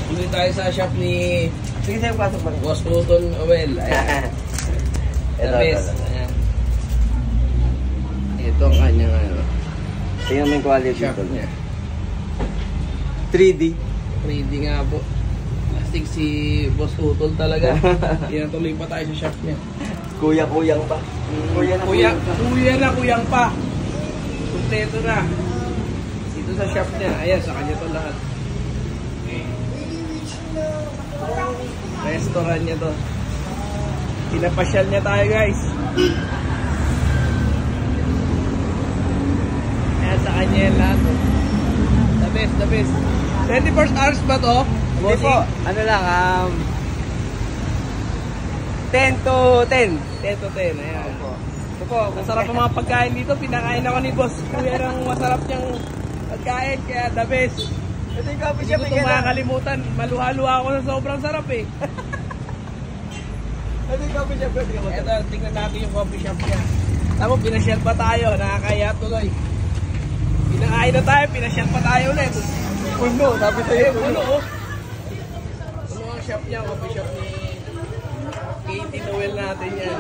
Tuloy tayo sa shop ni Sige sa'yo, pasok ba? Boss Cotton Oil. Ayan. The best. Ayan. Ito ang kanyang ano. Tingnan mo yung quality Shop dito. niya. 3D. 3D nga po. Plastic si Boss Cotton talaga. Tinatuloy pa tayo sa shop niya. Kuya-kuyang pa. Kuyang pa. Kompleto na. Dito sa shop niya. Ayan, sa kanya to lahat. Restaurant niya to. Pinapasyal niya tayo, guys. Ayan, sa kanya yan lahat. The best, the best. 24 hours ba to? Hindi po. Ano lang, 10 to 10. 10 to 10, ayan. Ito po. Masarap ang mga pagkain dito. Pinakain ako ni Boss Kuya ng masarap niyang pagkain. Kaya the best. Ito yung coffee Hindi shop. ko ito makakalimutan. Maluha-luha ako na sobrang sarap eh. Ito yung coffee shop. Ito, tingnan natin yung coffee shop niya. Tapos pinashare pa tayo. Nakakaya tuloy. Pinakain na tayo. Pinashare pa tayo ulit. Puno. Sabi sa'yo. Puno oh. Puno ang shop niya. Coffee shop ni Katie Noel natin yan.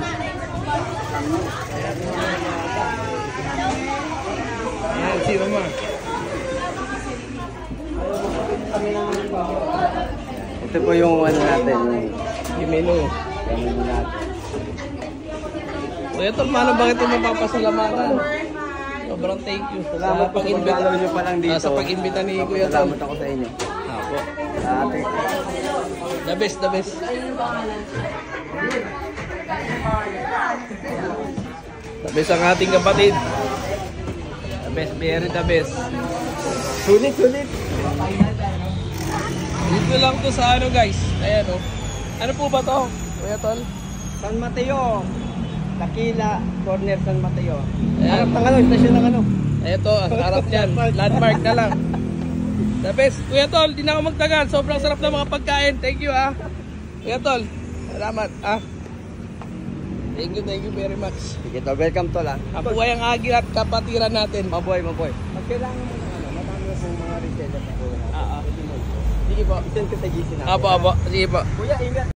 Ayan, si Mama. Ito po yung ano natin. Yung menu. Yung menu natin. Kuya Tol, paano bakit yung mapapasalamatan? Sobrang thank you. Salamat po kung follow nyo pa lang dito. Sa pag-imbita ni Kuya Tol. Salamat ako sa inyo. Apo. Sa ating. The best, the best. The best ang ating kapatid. The best, very the best. Sulit, sulit. Dito lang to sa ano guys. Ayan o. Ano po ba to, Kuya Tol? San Mateo. Dakila, corner San Mateo. Ayan. Harap ng ano, stasyon ng ano. Ito, ang harap niyan. Landmark na lang. The best. Kuya Tol, di na ako magtagal. Sobrang sarap ng mga pagkain. Thank you ah. Kuya Tol, salamat ah. Thank you very much. Sige to, welcome to lang. Kapuhay ang agil at kapatiran natin. Maboy, maboy. Pag kailangan mo ng ano, matami mo pong mga reseller na po. Sige po. Isend ko sa GC natin. Apo. Sige po. Kuya, ingat.